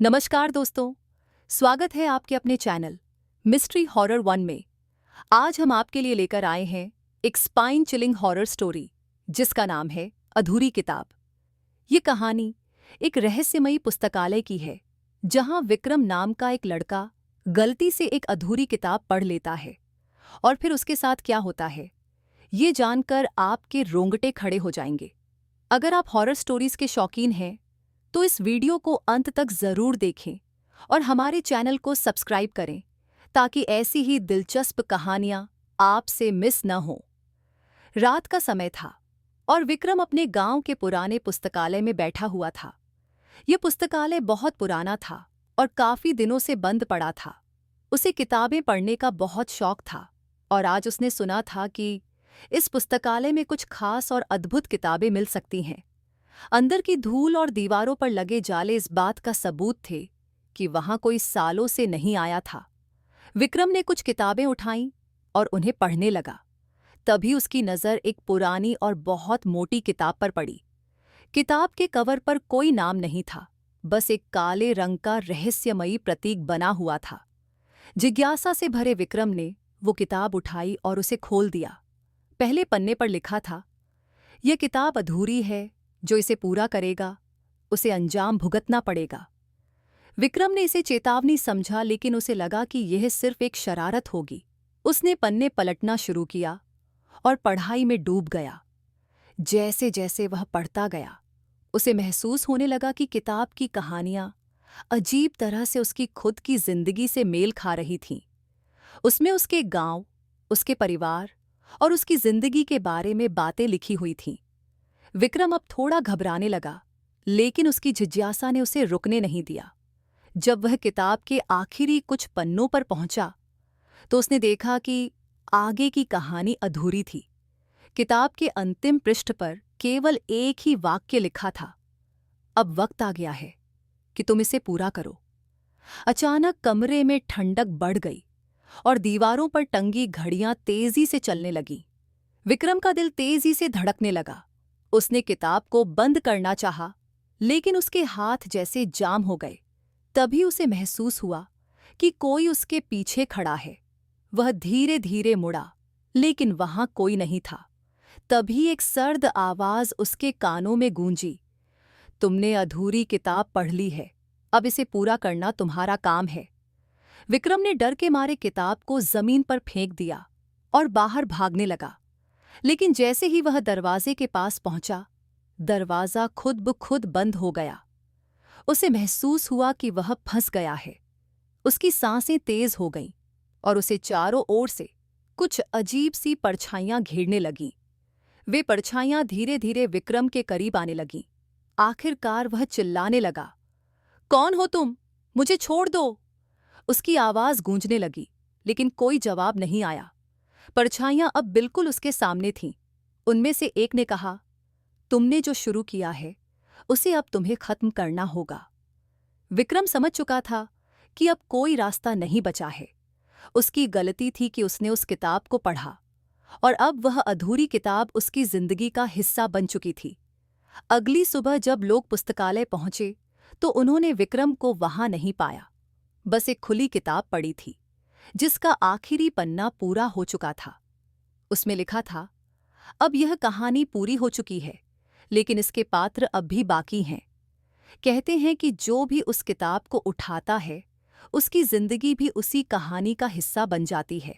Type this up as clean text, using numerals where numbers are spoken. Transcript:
नमस्कार दोस्तों, स्वागत है आपके अपने चैनल मिस्ट्री हॉरर वन में। आज हम आपके लिए लेकर आए हैं एक स्पाइन चिलिंग हॉरर स्टोरी जिसका नाम है अधूरी किताब। ये कहानी एक रहस्यमयी पुस्तकालय की है जहां विक्रम नाम का एक लड़का गलती से एक अधूरी किताब पढ़ लेता है और फिर उसके साथ क्या होता है ये जानकर आपके रोंगटे खड़े हो जाएंगे। अगर आप हॉरर स्टोरीज के शौकीन हैं तो इस वीडियो को अंत तक जरूर देखें और हमारे चैनल को सब्सक्राइब करें ताकि ऐसी ही दिलचस्प कहानियां आपसे मिस न हो। रात का समय था और विक्रम अपने गांव के पुराने पुस्तकालय में बैठा हुआ था। यह पुस्तकालय बहुत पुराना था और काफी दिनों से बंद पड़ा था। उसे किताबें पढ़ने का बहुत शौक था और आज उसने सुना था कि इस पुस्तकालय में कुछ खास और अद्भुत किताबें मिल सकती हैं। अंदर की धूल और दीवारों पर लगे जाले इस बात का सबूत थे कि वहां कोई सालों से नहीं आया था। विक्रम ने कुछ किताबें उठाईं और उन्हें पढ़ने लगा। तभी उसकी नज़र एक पुरानी और बहुत मोटी किताब पर पड़ी। किताब के कवर पर कोई नाम नहीं था, बस एक काले रंग का रहस्यमयी प्रतीक बना हुआ था। जिज्ञासा से भरे विक्रम ने वो किताब उठाई और उसे खोल दिया। पहले पन्ने पर लिखा था, यह किताब अधूरी है, जो इसे पूरा करेगा उसे अंजाम भुगतना पड़ेगा। विक्रम ने इसे चेतावनी समझा, लेकिन उसे लगा कि यह सिर्फ एक शरारत होगी। उसने पन्ने पलटना शुरू किया और पढ़ाई में डूब गया। जैसे जैसे वह पढ़ता गया उसे महसूस होने लगा कि किताब की कहानियां अजीब तरह से उसकी खुद की जिंदगी से मेल खा रही थीं। उसमें उसके गांव, उसके परिवार और उसकी जिंदगी के बारे में बातें लिखी हुई थीं। विक्रम अब थोड़ा घबराने लगा, लेकिन उसकी जिज्ञासा ने उसे रुकने नहीं दिया। जब वह किताब के आखिरी कुछ पन्नों पर पहुंचा तो उसने देखा कि आगे की कहानी अधूरी थी। किताब के अंतिम पृष्ठ पर केवल एक ही वाक्य लिखा था, अब वक्त आ गया है कि तुम इसे पूरा करो। अचानक कमरे में ठंडक बढ़ गई और दीवारों पर टंगी घड़ियां तेजी से चलने लगीं। विक्रम का दिल तेजी से धड़कने लगा। उसने किताब को बंद करना चाहा, लेकिन उसके हाथ जैसे जाम हो गए। तभी उसे महसूस हुआ कि कोई उसके पीछे खड़ा है। वह धीरे धीरे मुड़ा, लेकिन वहां कोई नहीं था। तभी एक सर्द आवाज उसके कानों में गूंजी, तुमने अधूरी किताब पढ़ ली है, अब इसे पूरा करना तुम्हारा काम है। विक्रम ने डर के मारे किताब को जमीन पर फेंक दिया और बाहर भागने लगा। लेकिन जैसे ही वह दरवाजे के पास पहुंचा, दरवाजा खुद ब खुद बंद हो गया। उसे महसूस हुआ कि वह फंस गया है। उसकी सांसें तेज हो गईं और उसे चारों ओर से कुछ अजीब सी परछाइयां घेरने लगीं। वे परछाइयां धीरे धीरे विक्रम के करीब आने लगीं। आखिरकार वह चिल्लाने लगा, कौन हो तुम? मुझे छोड़ दो। उसकी आवाज गूंजने लगी, लेकिन कोई जवाब नहीं आया। परछाइयां अब बिल्कुल उसके सामने थीं। उनमें से एक ने कहा, तुमने जो शुरू किया है उसे अब तुम्हें खत्म करना होगा। विक्रम समझ चुका था कि अब कोई रास्ता नहीं बचा है। उसकी गलती थी कि उसने उस किताब को पढ़ा और अब वह अधूरी किताब उसकी जिंदगी का हिस्सा बन चुकी थी। अगली सुबह जब लोग पुस्तकालय पहुंचे तो उन्होंने विक्रम को वहां नहीं पाया। बस एक खुली किताब पड़ी थी जिसका आखिरी पन्ना पूरा हो चुका था। उसमें लिखा था, अब यह कहानी पूरी हो चुकी है, लेकिन इसके पात्र अब भी बाकी हैं। कहते हैं कि जो भी उस किताब को उठाता है उसकी जिंदगी भी उसी कहानी का हिस्सा बन जाती है।